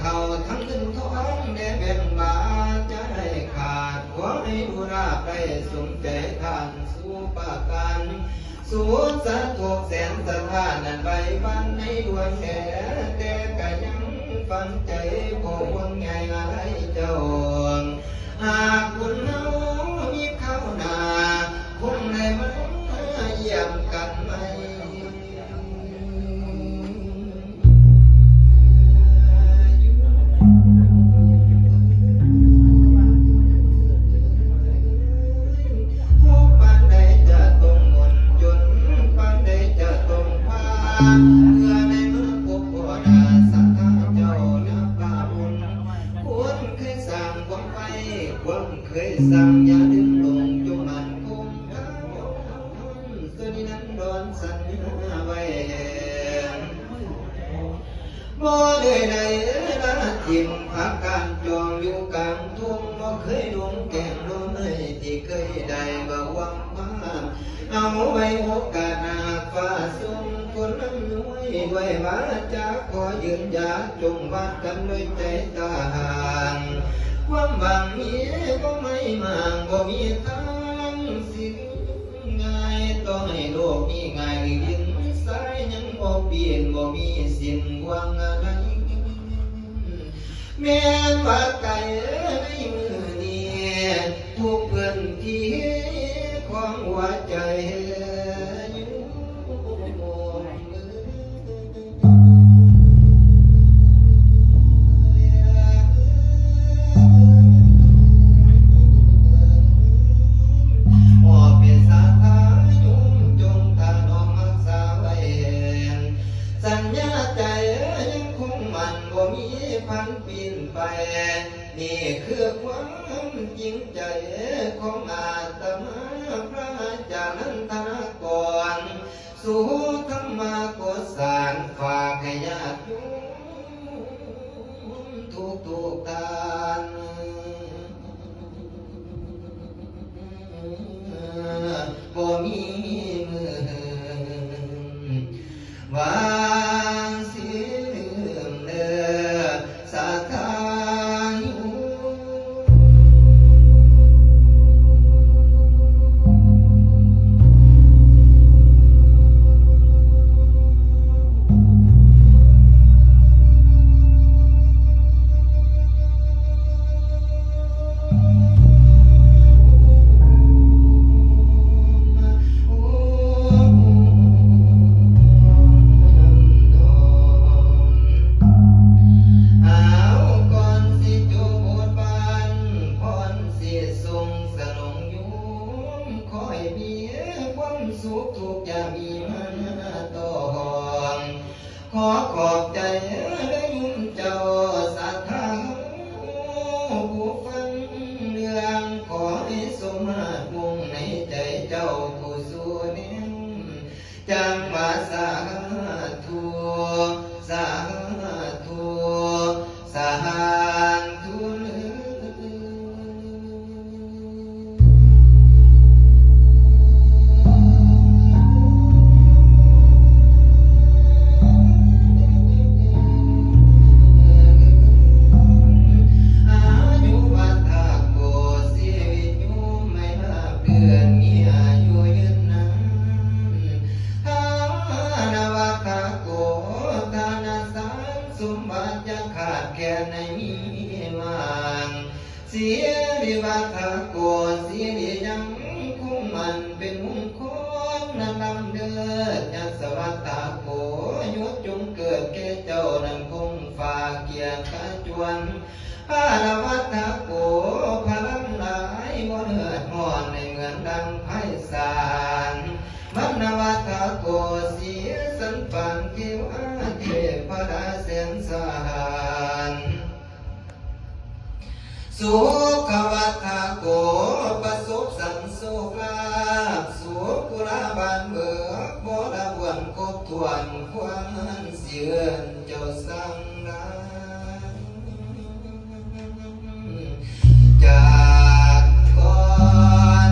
เขาทั้งเงินทองได้แบ่งบาจะได้ขาดขอให้ดูราบได้สมใจท่านสู่ปาการสู่สะทกแสนสะท้านนั้นใบบันในดวงแก่แต่ก็ยังฟังใจพอห่วงใยอะไรเจ้าหากคุณเฮามีเข้าหน้าคงได้มาเยี่ยมกันไหมเพื่อในมือปกบ่ดาสัทธาเจ้านับตาบุญควรเคยสั่งความไว้ควรเคยสั่งอย่าดึงลงจงมันคงทั้งสนินั้นโดนสัญญาไว้บ่ได้ใดละทิมพักการจองอยู่กลางทุ่งบ่เคยดวงแก้มลมให้ที่เคยได้บ่หวังมาเอาไว้โอกาสหน้าฟ้าส่งคนน้ำน้อยด้วยวาจาขอยืนหยัดจงวัดกันด้วยใจตาห่างความหวังนี้ก็ไม่มางบ่มีทางสิ้นง่ายต้องให้โลกนี้ง่ายยิ่งสายยังบ่เปลี่ยนบ่มีสิ้นหวังอะไรแม้ว่าไกลในมือนี้ทุกพื้นที่ของหัวใจสัญญาใจยังคงมันบ่มีพันปีนไปนี่คือความจริงใจของอาตมาพระอาจารย์นันทนากรสู่ธรรมโกษารฝากให้ญาติโยมทุกท่านบ่มีมือว่าสุขทุกอย่างมีมาต่องขอขอบใจได้ยุ่งเจ้าสัทธาผู้ฟังเรื่องขอให้สมมาตรมุ่งในใจเจ้าผู้สู้เน้นจังว่าสาธุสาธุสาธุเสียดีว่าถ้าโกเสียดียังคงมันเป็นมงคลนั้นนำเดินจากสวัสดิ์โกยุจงเกิดแก่เจ้านั้นคงฝากเกียรติจวนพระวัตโกพลังหลายบ่เลือดหอนในเงินดังไพศาลมันนวัตโกเสียสันปันเทวาเทพดาเสนสารสุขวัฏโกประสบสันโศกลาภสุขุราบานเบิกบ่ละวนครบถ้วนความเสื่อมเจ้าสั่งได้จากก่อน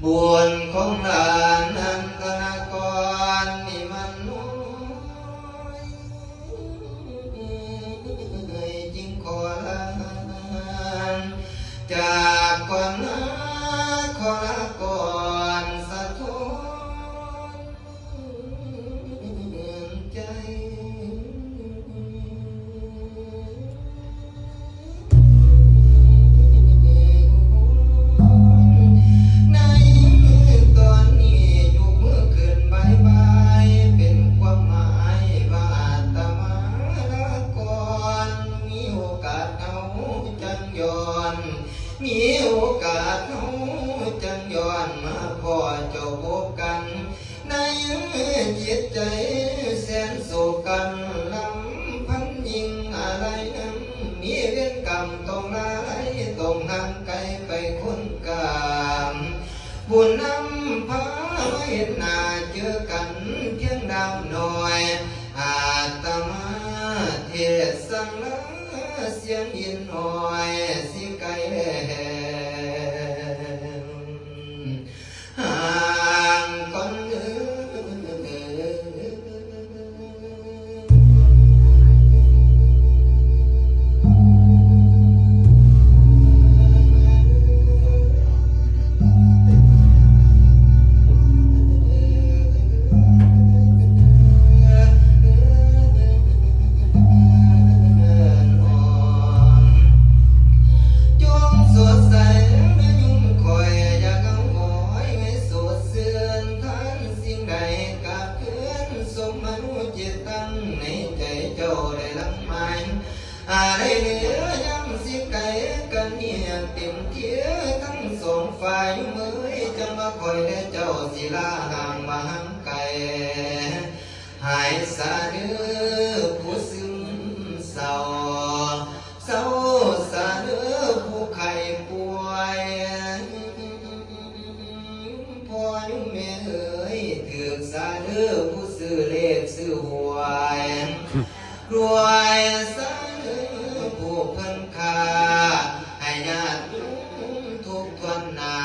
บุญของหลานนั้นกนกรนี่มันน้อยจึงขอลาจากก่อนนะขอลาก่อนสะท้อนใจในตอนนี้อยู่เมื่อคืนบายบายเป็นความหมายว่าอาตมาลาก่อนมีโอกาสเอาจังย้อนมีโอกาสเอาจังย้อนมาพอเจ้าพบกันในจิตใจแสนโศกันลำพันยิ่งอะไรนั้นมีเวรกรรมต้องลายต้องห่างไกลไปคนกลางบุญนำพาเห็นหน้าเจอกันเพียงดาวน้อยอาตมาเทศนาเสียงยินอ้อยสิไกลห่างก่อนเด้อจงสดใสไม่ยุ่งคอยอย่ากังวลให้สดเสื่อมทันสิ่งใดกับเพื่อนสมมนุษย์จิตตั้งในใจเจ้าได้ลังไม้อะไรเหลือย้ำสิไกลกันเนี่ยเต็มเทียทั้งสองฝ่ายเมื่อยจะมาคอยได้เจ้าศิลาห่างมาห่างไกลหายสาเดือผู้ซึมเศร้าเศร้าสาเดือผู้ไข้ป่วยพ่อยุ่งแม่เอ๋ยถือสาเดือผู้ซื้อเลขซื้อหวยรวยสาเดือผู้เพิ่นค่าให้ญาติทุกทวนหนา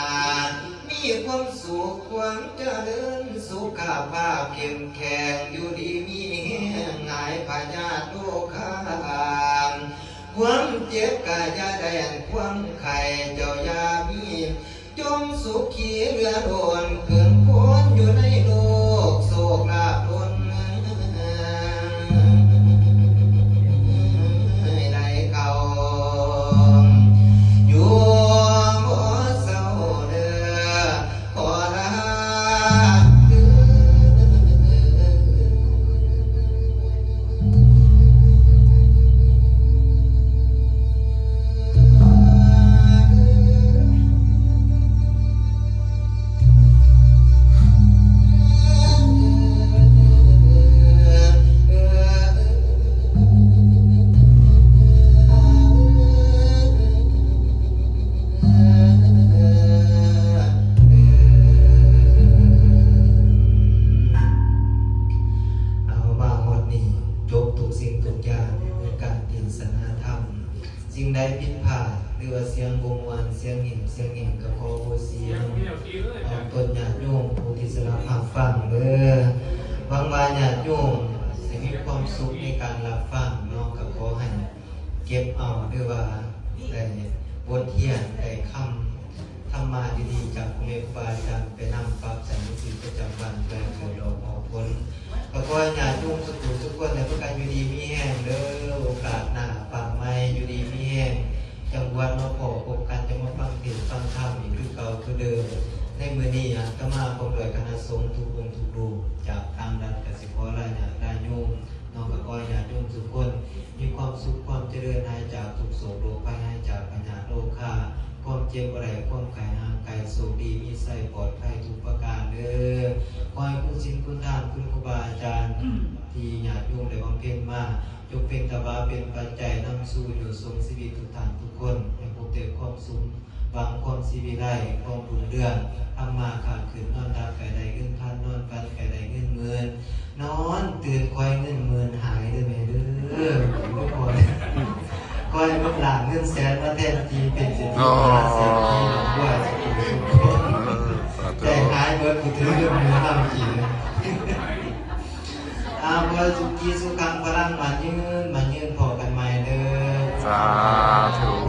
มีความสุขความเจริญสุขภาพเข้มแข็งอยู่ดีมีแห้งหายพยาธิโรคาความเจ็บกายาแดงความไข้เจ้าอยามีจงสุขีเรือโดนเกินพ้นอยู่ในโลกโศกลาภล้นได้เขาอยู่บ่เศร้าเด้อขอลาเด้เอามาหมดนี้จบทุกสิ่งทุกอย่างในการเทศนาธรรมสิ่งใดผิดพลาดหรือว่าเสียงวงวานเสียงหิ่งเสียงหิ่งก็ขอโอเสียงเอาต้นญาติโยมผู้ที่สละภาพฟังเด้อหวังว่าญาติโยมสิมีความสุขในการรับฟังเนาะก็ขอให้เก็บเอาหรือว่าได้บทเรียนได้คำธรรมะดีๆจากพระเมตตาจารย์ไปนำปรับใส่ในชีวิตประจำวันเพื่อเกิดดอกออกผลก็ขอให้ญาติโยมทุกคนในประการอยู่ดีมีแห้งเด้อโอกาสหน้าปังไม่อยู่ดีมีแห้งจังหวัดมาพบกันจะมาฟังเทศน์ฟังธรรมอีกคือเก่าคือเดิมในมื้อนี้ก็มาพร้อมด้วยคณะสงฆ์ทุกองค์ทุกรูปจากทางดันกสิกรรายญาติได้โยมน้องก็ขอให้ญาติโยมทุกคนมีความสุขความเจริญหายจากทุกโศกโรคภัยหายจากปัญหาโรคค่าความเจ็บอะไรความไข้ห่างไกลสุขดีมีใส่ปลอดภัยทุกประการเด้อขอให้คุณศีลคุณธรรมคุณครูบาอาจารย์ที่ญาติโยมได้บำเพ็ญมาจงเป็นตบะเป็นปัจจัยนำสู่อยู่ทรงชีวิตทุกท่านทุกคนให้พบเจอความสุขหวังความชีวิตได้ความรุ่งเรืองทำมาขาดขืนนอนตาไก่ใดเงินพันนอนปันไก่ใดเงินหมื่นนอนตื่นคอยเงินหมื่นหายด้วยแม่เด้อทุกคนคอยลูกหลานเงินแสนมาแทนทีเป็นเศรษฐีมหาเศรษฐีด้วยทุกคน ใจหายเบิดกูถือเรื่องมือทำกินอาเมื่อสุขีสุขังพลังมันยืนพอกันใหม่เด้อสาธุ